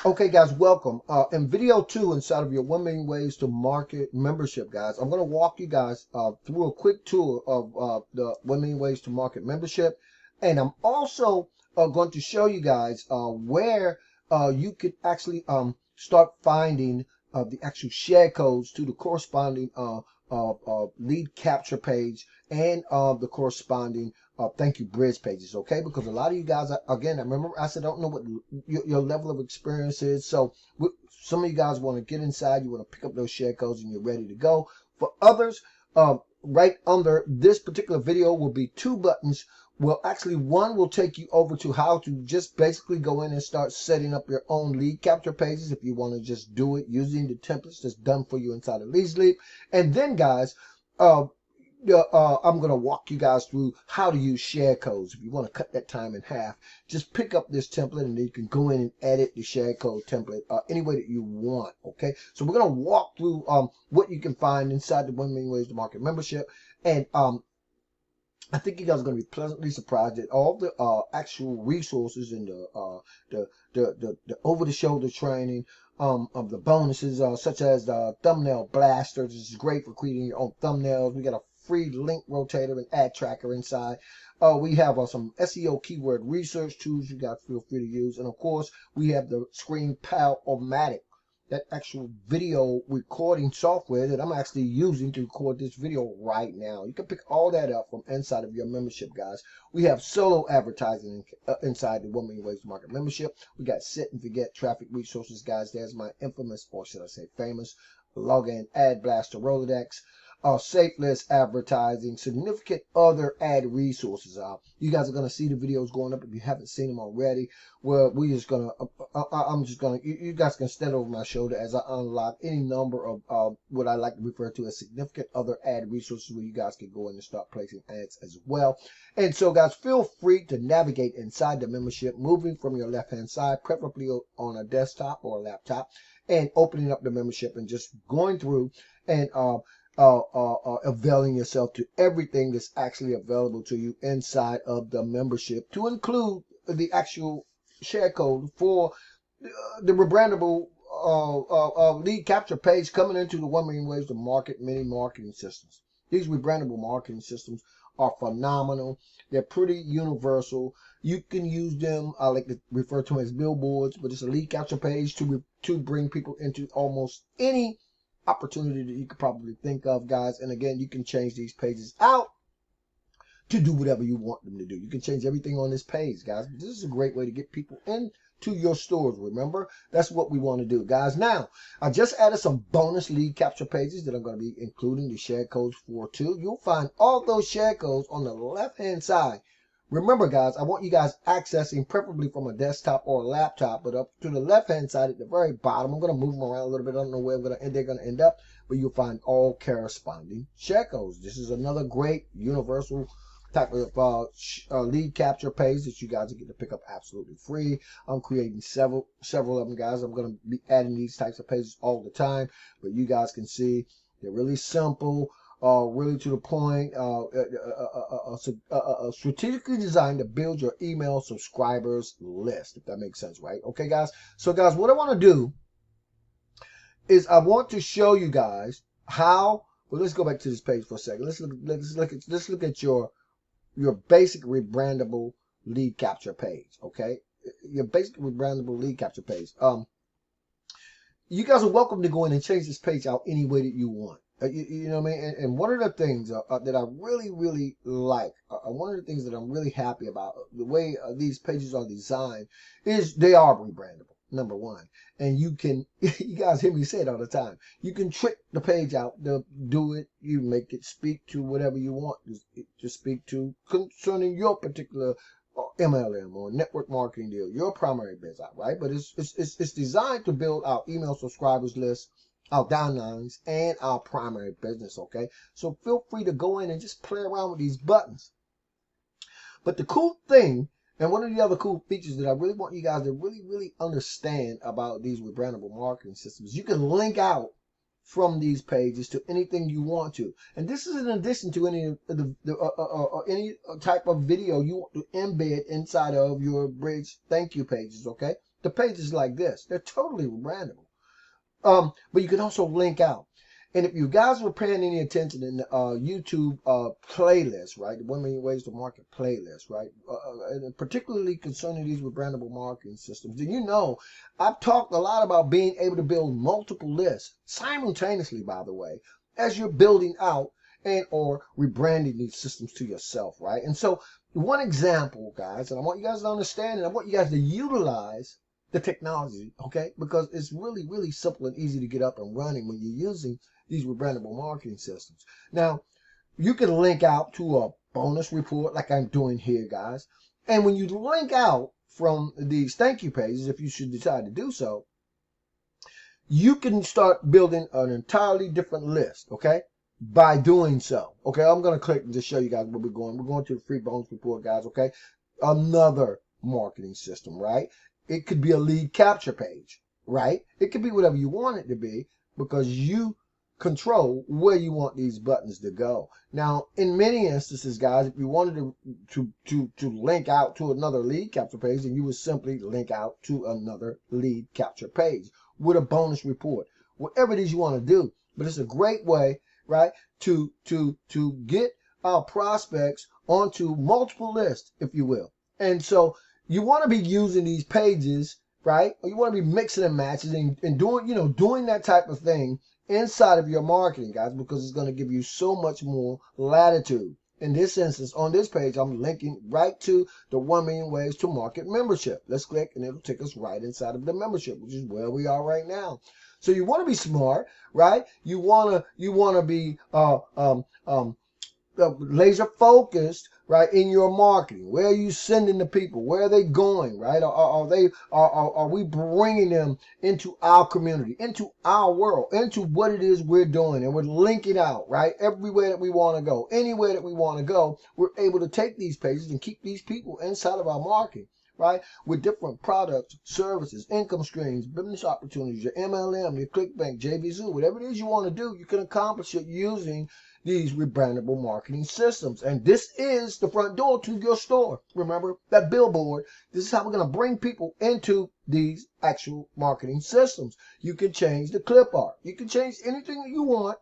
Okay, guys, welcome. In video 2 inside of your 1 million ways to market membership, guys, I'm going to walk you guys through a quick tour of the 1 million ways to market membership. And I'm also going to show you guys where you could actually start finding the actual share codes to the corresponding lead capture page and the corresponding thank you bridge pages, okay? Because a lot of you guys, again, I remember I said I don't know what your level of experience is. So some of you guys want to get inside, you want to pick up those share codes, and you're ready to go. For others, right under this particular video will be 2 buttons. Well, actually, one will take you over to how to just basically go in and start setting up your own lead capture pages if you want to just do it using the templates that's done for you inside of LeadSleep. And then, guys, I'm going to walk you guys through how to use share codes. If you want to cut that time in half, just pick up this template and then you can go in and edit the share code template any way that you want. Okay, so we're going to walk through what you can find inside the 1 million ways to market membership. And I think you guys are going to be pleasantly surprised at all the actual resources and the over-the-shoulder training of the bonuses, such as the thumbnail blaster. This is great for creating your own thumbnails. We got a free link rotator and ad tracker inside. We have some SEO keyword research tools you guys feel free to use. And of course, we have the Screen Pal-O-Matic, that actual video recording software that I'm actually using to record this video right now. You can pick all that up from inside of your membership, guys. We have solo advertising inside the 1 million ways to market membership. We got set and forget traffic resources, guys. There's my infamous, or should I say famous, login ad blaster Rolodex. Safe list advertising, significant other ad resources. You guys are going to see the videos going up if you haven't seen them already. Well, we just going to, I'm just going to, you guys can stand over my shoulder as I unlock any number of what I like to refer to as significant other ad resources where you guys can go in and start placing ads as well. And so, guys, feel free to navigate inside the membership, moving from your left-hand side, preferably on a desktop or a laptop, and opening up the membership and just going through and availing yourself to everything that's actually available to you inside of the membership, to include the actual share code for the rebrandable lead capture page coming into the 1 million ways to market mini marketing systems. These rebrandable marketing systems are phenomenal. They're pretty universal. You can use them, I like to refer to them as billboards, but it's a lead capture page to bring people into almost any opportunity that you could probably think of, guys. And again, you can change these pages out to do whatever you want them to do. You can change everything on this page, guys. This is a great way to get people into your stores. Remember, that's what we want to do, guys. Now, I just added some bonus lead capture pages that I'm going to be including the share codes for too. You'll find all those share codes on the left-hand side. Remember, guys, I want you guys accessing preferably from a desktop or a laptop, but up to the left-hand side at the very bottom. I'm going to move them around a little bit. I don't know where they're going to end up, but you'll find all corresponding share codes. This is another great universal type of lead capture page that you guys get to pick up absolutely free. I'm creating several of them, guys. I'm going to be adding these types of pages all the time, but you guys can see they're really simple. Really to the point, strategically designed to build your email subscribers list, if that makes sense, right? Okay, guys. So, guys, what I want to do is I want to show you guys how. Well, let's go back to this page for a second. Let's look at your basic rebrandable lead capture page. Okay, your basic rebrandable lead capture page. You guys are welcome to go in and change this page out any way that you want. You know what I mean? And one of the things that I really like, one of the things that I'm really happy about, the way these pages are designed, is they are rebrandable, number one. And you can, you guys hear me say it all the time, you can trick the page out to do it. You make it speak to whatever you want to speak to concerning your particular MLM or network marketing deal, your primary business, right? But it's designed to build our email subscribers list, our downlines, and our primary business, okay? So feel free to go in and just play around with these buttons. But the cool thing, and one of the other cool features that I really want you guys to really understand about these rebrandable marketing systems, you can link out from these pages to anything you want to. And this is in addition to any type of video you want to embed inside of your bridge thank you pages, okay? the pages like this. They're totally brandable. But you can also link out. And if you guys were paying any attention in the YouTube playlist, right, the 1 Million Ways to Market playlist, right, and particularly concerning these rebrandable marketing systems, then you know I've talked a lot about being able to build multiple lists simultaneously, by the way, as you're building out and or rebranding these systems to yourself, right? And so one example, guys, and I want you guys to understand, and I want you guys to utilize the technology, okay? Because it's really, really simple and easy to get up and running when you're using these rebrandable marketing systems. Now, you can link out to a bonus report like I'm doing here, guys. And when you link out from these thank you pages, if you should decide to do so, you can start building an entirely different list, okay? By doing so. Okay, I'm going to click and just show you guys where we're going. We're going to the free bonus report, guys, okay? Another marketing system, right? It could be a lead capture page, right? It could be whatever you want it to be because you control where you want these buttons to go. Now, in many instances, guys, if you wanted to link out to another lead capture page, then you would simply link out to another lead capture page with a bonus report, whatever it is you want to do. But it's a great way, right, to get our prospects onto multiple lists, if you will. And so you want to be using these pages, right? Or you want to be mixing and matching and doing, doing that type of thing inside of your marketing, guys, because it's going to give you so much more latitude. In this instance, on this page, I'm linking right to the 1 Million Ways to Market membership. Let's click and it'll take us right inside of the membership, which is where we are right now. So you want to be smart, right? You want to be laser focused, right, in your marketing. Where are you sending the people? Where are they going, right? Are we bringing them into our community, into our world, into what it is we're doing? And we're linking out, right? Everywhere that we want to go, anywhere that we want to go, we're able to take these pages and keep these people inside of our marketing, right? With different products, services, income streams, business opportunities, your MLM, your ClickBank, JVZoo, whatever it is you want to do, you can accomplish it using these rebrandable marketing systems. And this is the front door to your store. Remember that billboard? This is how we're going to bring people into these actual marketing systems. You can change the clip art. You can change anything that you want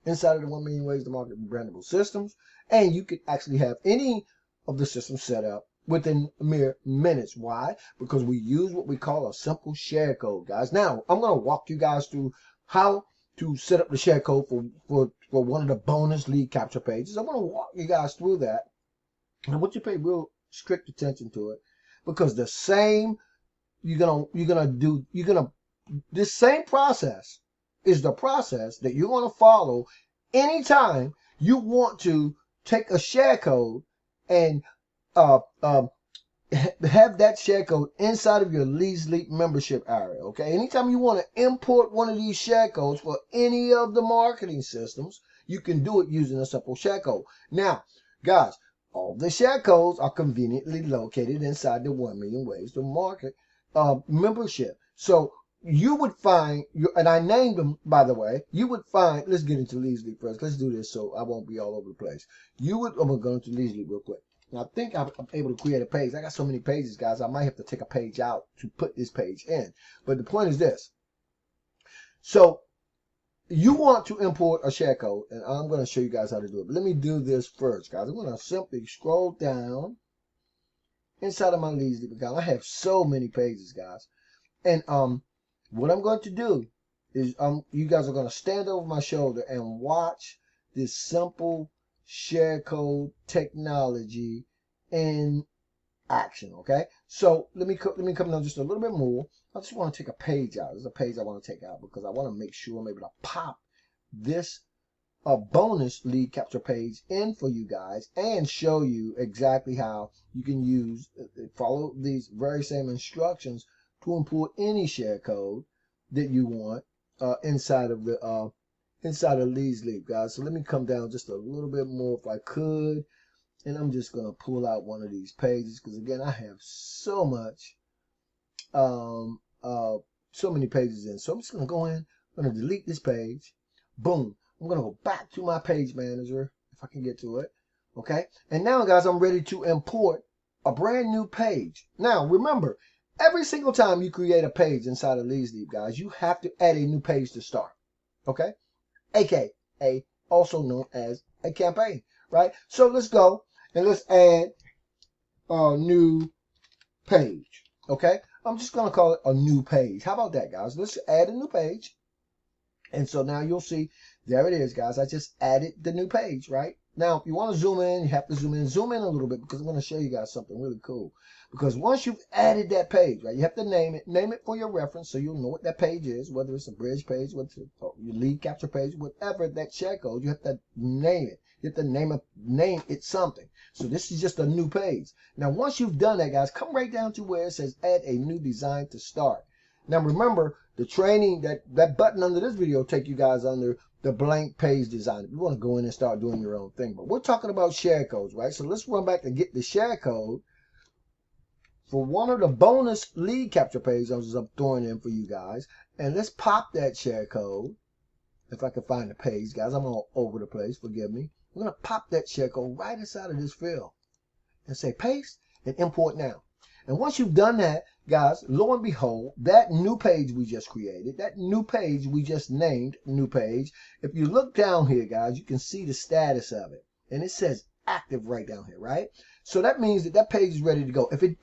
inside of the 1 Million Ways to Market rebrandable systems. And you can actually have any of the systems set up within mere minutes. Why? Because we use what we call a simple share code, guys. Now, I'm going to walk you guys through how to set up the share code for one of the bonus lead capture pages. I'm going to walk you guys through that. And I want you to pay real strict attention to it, because the same this same process is the process that you're going to follow anytime you want to take a share code and have that share code inside of your Lead Sleep membership area, okay? Anytime you want to import one of these share codes for any of the marketing systems, you can do it using a simple share code. Now, guys, all the share codes are conveniently located inside the 1 Million Ways to Market membership. So you would find, and I named them, by the way, you would find, let's get into Lead Sleep first. Let's do this so I won't be all over the place. I'm going to go into Lead Sleep real quick. I think I'm able to create a page. I got so many pages, guys, I might have to take a page out to put this page in. But the point is this. So you want to import a share code, and I'm going to show you guys how to do it. But let me do this first, guys. I'm going to simply scroll down inside of my Lead Sleep account. I have so many pages, guys. And what I'm going to do is you guys are going to stand over my shoulder and watch this simple share code technology in action. Okay, so let me come down just a little bit more. I just want to take a page out. There's a page I want to take out because I want to make sure I'm able to pop this bonus lead capture page in for you guys and show you exactly how you can follow these very same instructions to import any share code that you want inside of Lead Sleep, guys. So let me come down just a little bit more if I could. And I'm just going to pull out one of these pages because, again, I have so much, so many pages in. So I'm just going to go in. I'm going to delete this page. Boom. I'm going to go back to my page manager if I can get to it. Okay. And now, guys, I'm ready to import a brand new page. Now, remember, every single time you create a page inside of Leads Leap, guys, you have to add a new page to start. Okay? AKA, also known as a campaign, right? So let's go and let's add a new page. Okay? I'm just going to call it a new page. How about that, guys? Let's add a new page. And so now you'll see, there it is, guys. I just added the new page, right? Now, if you want to zoom in, you have to zoom in a little bit, because I'm going to show you guys something really cool. Because once you've added that page, right, you have to name it for your reference, so you'll know what that page is, whether it's a bridge page, whether it's your lead capture page, whatever that share code, you have to name it. You have to name it something. So this is just a new page. Now, once you've done that, guys, come right down to where it says add a new design to start. Now, remember, the training, that button under this video will take you guys under the blank page design. If you want to go in and start doing your own thing. But we're talking about share codes, right? So let's run back and get the share code for one of the bonus lead capture pages I was throwing in for you guys. And let's pop that share code. If I can find the page, guys. I'm all over the place. Forgive me. I'm going to pop that share code right inside of this field. And say paste and import now. And once you've done that, guys, lo and behold, that new page we just created, that new page we just named new page, if you look down here, guys, you can see the status of it. And it says active right down here, right? So that means that that page is ready to go. If it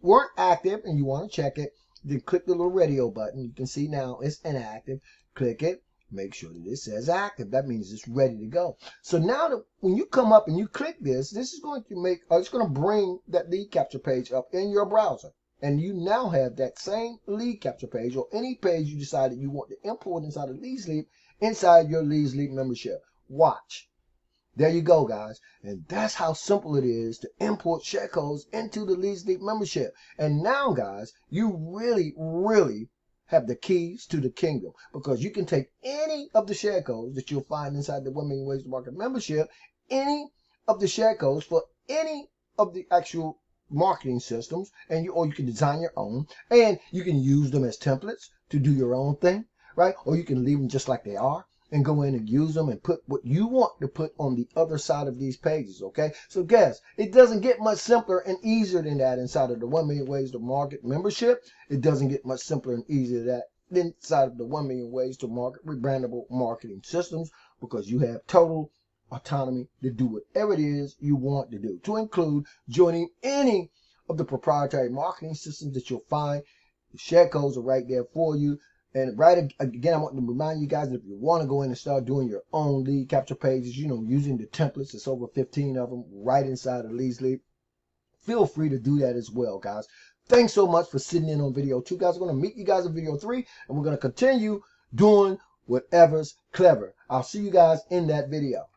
weren't active and you want to check it, then click the little radio button. You can see now it's inactive. Click it. Make sure that it says active. That means it's ready to go. So now that when you come up and you click this, this is going to it's going to bring that lead capture page up in your browser. And you now have that same lead capture page, or any page you decide that you want to import inside of Leads Leap, inside your Leads Leap membership. Watch. There you go, guys. And that's how simple it is to import share codes into the Leads Leap membership. And now, guys, you really, really have the keys to the kingdom, because you can take any of the share codes that you'll find inside the 1 Million Ways to Market membership, any of the share codes for any of the actual marketing systems, and you can design your own, and you can use them as templates to do your own thing, right? Or you can leave them just like they are and go in and use them and put what you want to put on the other side of these pages, okay? So guess, it doesn't get much simpler and easier than that inside of the 1 Million Ways to Market membership. It doesn't get much simpler and easier than that inside of the 1 Million Ways to Market rebrandable marketing systems, because you have total autonomy to do whatever it is you want to do, to include joining any of the proprietary marketing systems that you'll find. The share codes are right there for you. And right again, I want to remind you guys that if you want to go in and start doing your own lead capture pages, using the templates, it's over 15 of them right inside of Leads Leap, feel free to do that as well, guys. Thanks so much for sitting in on video 2, guys. I'm going to meet you guys in video 3, and we're going to continue doing whatever's clever. I'll see you guys in that video.